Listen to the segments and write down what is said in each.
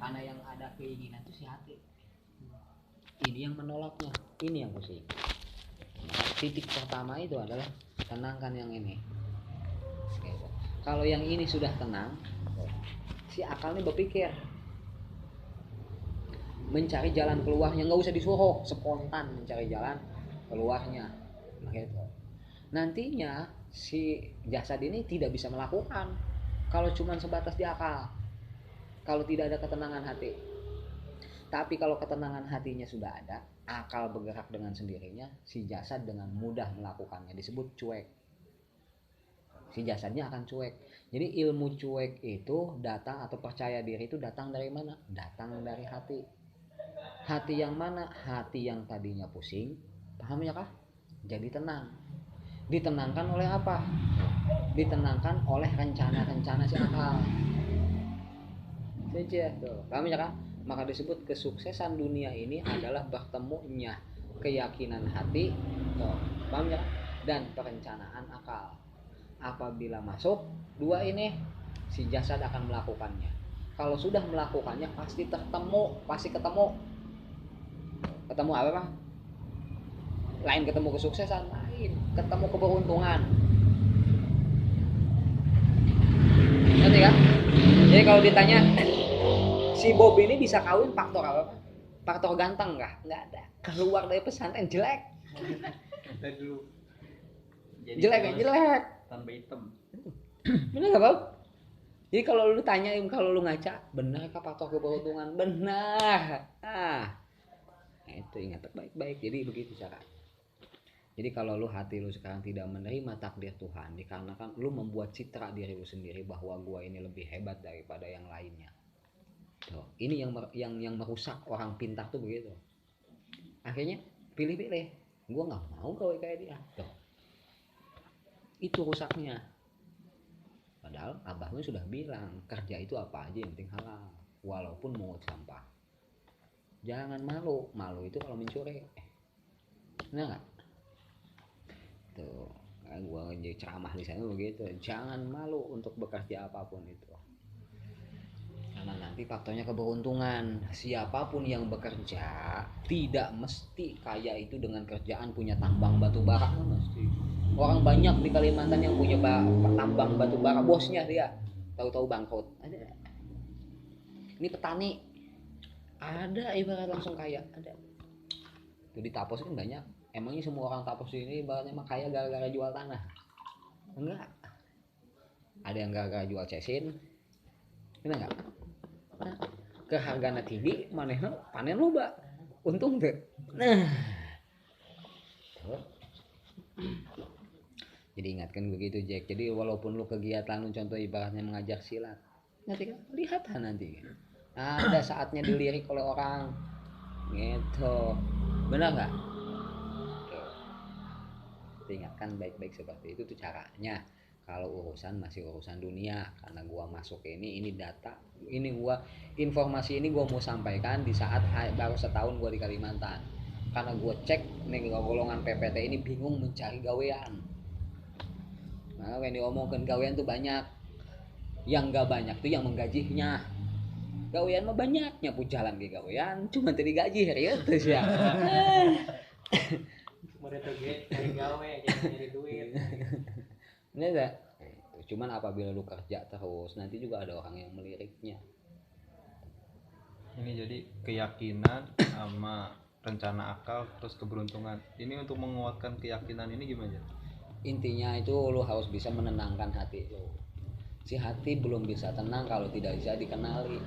karena yang ada keinginan itu si hati. Ini yang menolaknya, ini yang pusing. Titik pertama itu adalah tenangkan yang ini. Kalau yang ini sudah tenang, si akal ini berpikir mencari jalan keluarnya, nggak usah disuruh, spontan mencari jalan keluarnya. Gitu. Nantinya si jasad ini tidak bisa melakukan kalau cuma sebatas di akal, kalau tidak ada ketenangan hati. Tapi kalau ketenangan hatinya sudah ada, akal bergerak dengan sendirinya, si jasad dengan mudah melakukannya, disebut cuek. Si jasadnya akan cuek. Jadi ilmu cuek itu datang, atau percaya diri itu datang dari mana? Datang dari hati. Hati yang mana? Hati yang tadinya pusing, paham ya kah? Jadi tenang. Ditenangkan oleh apa? Ditenangkan oleh rencana-rencana si akal. Saja tuh, paham ya kah? Maka disebut kesuksesan dunia ini adalah bertemunya keyakinan hati, tuh, paham ya? Dan perencanaan akal. Apabila masuk dua ini, si jasad akan melakukannya. Kalau sudah melakukannya pasti ketemu. Ketemu apa bang? Lain ketemu kesuksesan, lain ketemu keberuntungan. Ngerti kan? Jadi kalau ditanya si Bob ini bisa kawin faktor apa? Faktor ganteng nggak? Nggak ada. Keluar dari pesantren jelek. Dulu. Jelek. Tambah hitam. Bener nggak Bob? Jadi kalau lu tanya, kalau lu ngaca, benar kah faktor keberuntungan? Benar. Itu ingat baik-baik. Jadi begitu cara. Jadi kalau lu hati lu sekarang tidak menerima takdir Tuhan, dikarenakan lu membuat citra diri lu sendiri bahwa gua ini lebih hebat daripada yang lainnya. Tuh, ini yang merusak orang pintar tuh begitu. Akhirnya pilih-pilih, gue nggak mau gawe kayak dia. Tuh, itu rusaknya. Padahal abahmu sudah bilang kerja itu apa aja yang penting halal, walaupun mungut sampah. Jangan malu itu kalau mencuri. Nah nggak? Tuh, gue jadi ceramah di sana begitu. Jangan malu untuk bekerja apapun itu. Karena nanti faktornya keberuntungan. Siapapun yang bekerja tidak mesti kaya itu dengan kerjaan punya tambang batu bara. Mesti. Orang banyak di Kalimantan yang punya tambang batu bara, bosnya dia tahu-tahu bangkrut. Ada. Ini petani. Ada ibarat langsung kaya, ada. Itu di Tapos kan banyak. Emangnya semua orang Tapos ini ibaratnya mah kaya gara-gara jual tanah? Enggak. Ada yang gara-gara jual cesin. Benar enggak? Nah, kehargana tinggi, manehna panen loba, untung teh. Nah, jadi ingatkan begitu Jack. Jadi walaupun lu kegiatan lu contoh ibaratnya mengajar silat, nanti kan lihat nanti ada saatnya dilirik oleh orang, gitu, benar nggak? Ingatkan baik-baik seperti itu tuh caranya. Kalau urusan masih urusan dunia, karena gua masuk ini data, ini gua informasi ini gua mau sampaikan di saat baru setahun gua di Kalimantan. Karena gua cek nih golongan PPT ini bingung mencari gawean. Nah, yang diomongkan gawean tuh banyak. Yang enggak banyak tuh yang menggajinya. Gawean mah banyaknya pun jalan ke gawean, cuma tadi gaji ya terus ya. Mereka cari gawe, nyari duit. Ini enggak? Cuman apabila lu kerja terus, nanti juga ada orang yang meliriknya. Ini jadi keyakinan sama rencana akal terus keberuntungan. Ini untuk menguatkan keyakinan ini gimana? Intinya itu lu harus bisa menenangkan hati lu. Si hati belum bisa tenang kalau tidak bisa dikenali.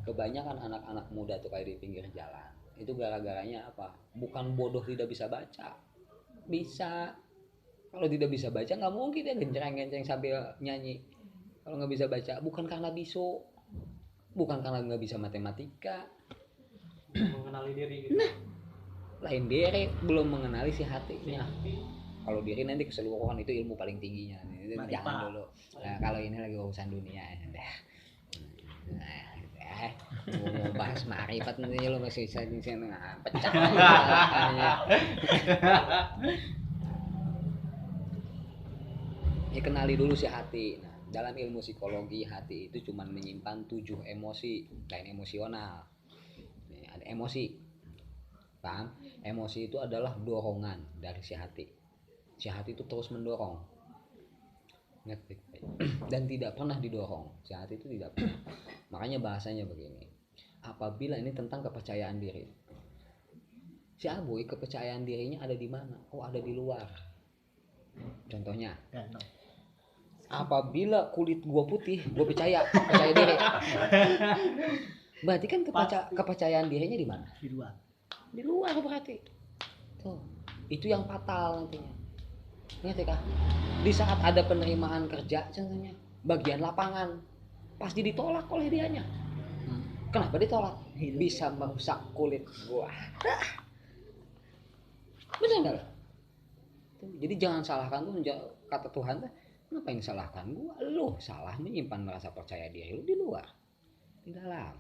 Kebanyakan anak-anak muda tuh kayak di pinggir jalan. Itu gara-garanya apa? Bukan bodoh tidak bisa baca. Bisa. Kalau tidak bisa baca nggak mungkin dia genceng-genceng sambil nyanyi. Kalau nggak bisa baca bukan karena bisu, bukan karena nggak bisa matematika. Mengenali diri gitu. Nah, lain diri, belum mengenali si hatinya. Kalau diri nanti keseluruhan itu ilmu paling tingginya. Jangan dulu. Nah, kalau ini lagi urusan dunia. Mau bahas ma'rifat nanti lo masih bisa pecah. Ya kenali dulu si hati. Nah, Dalam ilmu psikologi, hati itu cuma menyimpan 7 emosi lain emosional. Ada emosi, paham? Emosi itu adalah dorongan dari si hati. Si hati itu terus mendorong, dan tidak pernah didorong. Si hati itu tidak pernah. Makanya bahasanya begini. Apabila ini tentang kepercayaan diri. Si Aboy kepercayaan dirinya ada di mana? Oh, ada di luar. Contohnya, apabila kulit gua putih, gua percaya diri. Berarti kan kepercayaan dirinya di mana? Di luar. Di luar berarti. Tuh, itu yang fatal nantinya. Ngerti kah? Di saat ada penerimaan kerja contohnya, bagian lapangan, pasti ditolak oleh dianya. Kenapa ditolak? Bisa merusak kulit gua. Benar enggak? Jadi jangan salahkan tuh, kata Tuhan tuh, ngapain salahkan gua? Lu salah menyimpan rasa percaya diri lu di luar, di dalam.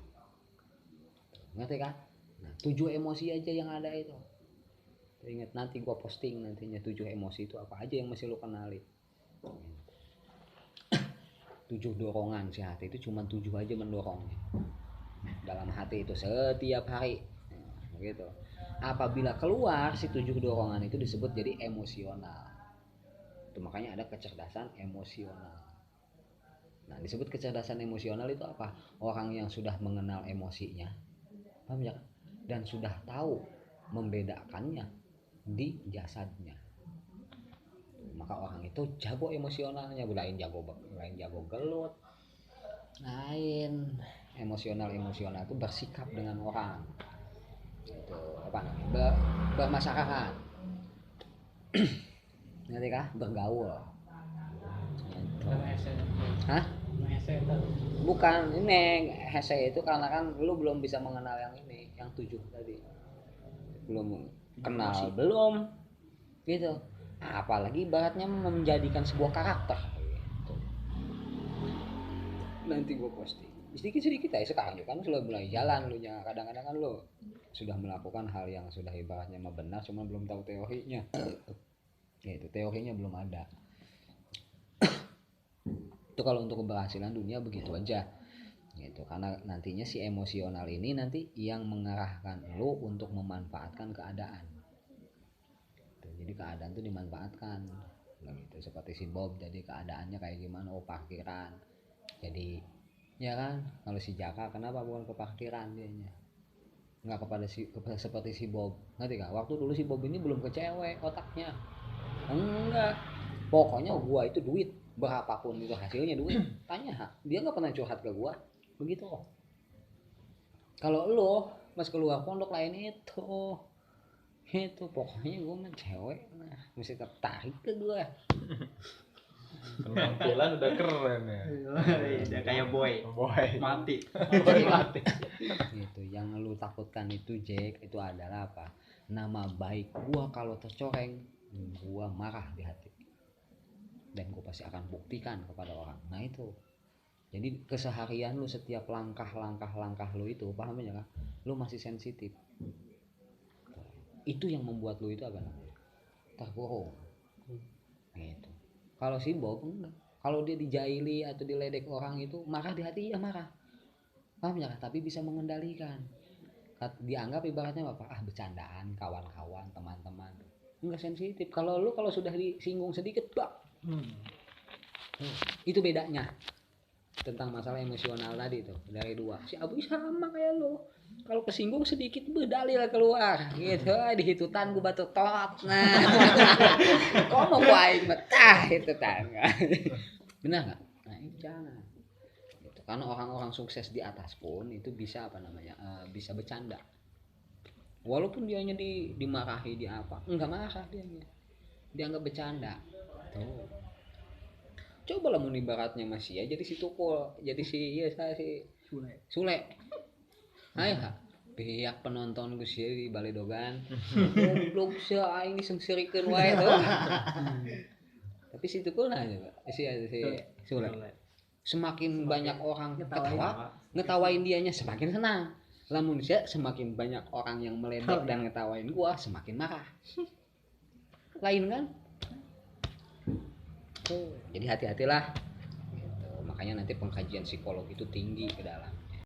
Ngerti kan? Nah, 7 emosi aja yang ada itu. Ingat, nanti gua posting nantinya 7 emosi itu apa aja yang mesti lu kenali. 7 dorongan si hati itu cuma 7 aja mendorongnya dalam hati itu setiap hari. Gitu. Apabila keluar si 7 dorongan itu disebut jadi emosional. Itu makanya ada kecerdasan emosional. Nah, disebut kecerdasan emosional itu apa? Orang yang sudah mengenal emosinya, paham ya? Dan sudah tahu membedakannya di jasadnya. Maka orang itu jago emosionalnya, lain jago gelut. Lain emosional itu bersikap dengan orang. Itu apa namanya? Bermasyarakat. Ngerti kah? Bergaul. Hah? Bukan, ini hese itu karena kan lu belum bisa mengenal yang ini, yang 7 tadi. Belum kenal, belum. Gitu. Apalagi ibaratnya menjadikan sebuah karakter. Gitu. Nanti gue posting. Sedikit-sedikit aja sekarang juga kan sudah mulai jalan lu nya. Kadang-kadang kan lu sudah melakukan hal yang sudah ibaratnya mah benar, cuma belum tahu teorinya. Gitu, teorinya belum ada. Itu kalau untuk keberhasilan dunia begitu aja. Gitu, karena nantinya si emosional ini nanti yang mengarahkan lu untuk memanfaatkan keadaan. Jadi keadaan tuh dimanfaatkan. Gitu, seperti si Bob, jadi keadaannya kayak gimana? Oh, parkiran. Jadi ya kan, kalau si Jaka kenapa bukan ke parkiran dianya? Enggak seperti si Bob. Ngerti gak? Waktu dulu si Bob ini belum ke cewek otaknya. Enggak. Pokoknya gua itu duit, berapapun itu hasilnya duit. Tanya, dia enggak pernah curhat ke gua. Begitu. Kalau lo pas keluar pondok lain itu pokoknya gue mah cewek, nah mesti tertarik ke gue. Penampilan udah keren ya. Udah kayak boy mati. Gitu, yang lu takutkan itu Jack, itu adalah apa? Nama baik gua kalau tercoreng, gua marah di hati. Dan gua pasti akan buktikan kepada orang. Nah itu. Jadi keseharian lu setiap langkah lu itu, paham ya kan? Lu masih sensitif. Itu yang membuat lu itu apa namanya? Terkurung. Gitu. Kalau si Bob enggak. Kalau dia dijaili atau diledek orang itu marah di hati, ya marah. Paham ya kan? Tapi bisa mengendalikan. Dianggap ibaratnya apa? Bercandaan, kawan-kawan, teman-teman. Enggak sensitif. Kalau sudah disinggung sedikit, bak. Itu bedanya. Tentang masalah emosional tadi tuh, dari 2. Si Abu sama kayak lu. Kalau kesinggung sedikit berdalil keluar gitu, dihitutan gue batu tot. Nah kok mau baik betah itu tangga. Benar nggak? Nah itu jangan gitu. Karena orang-orang sukses di atas pun itu bisa apa namanya, bisa bercanda walaupun dianya dimarahi di apa, enggak marah dianggap bercanda tuh. Coba lah mun ibaratnya masih ya jadi si Tukul, jadi si Sule. Ayo pihak penonton gue sih di Baledogan. Goblok sih aing disengsirikeun wae tuh. Tapi si Tukul aja, Pak. Si Sule. Semakin banyak orang ngetawain dianya semakin senang. Lamun sia semakin banyak orang yang meledek dan ngetawain gua semakin marah. Lain kan? Jadi hati-hatilah gitu. makanya nanti pengkajian psikologi itu tinggi ke dalam.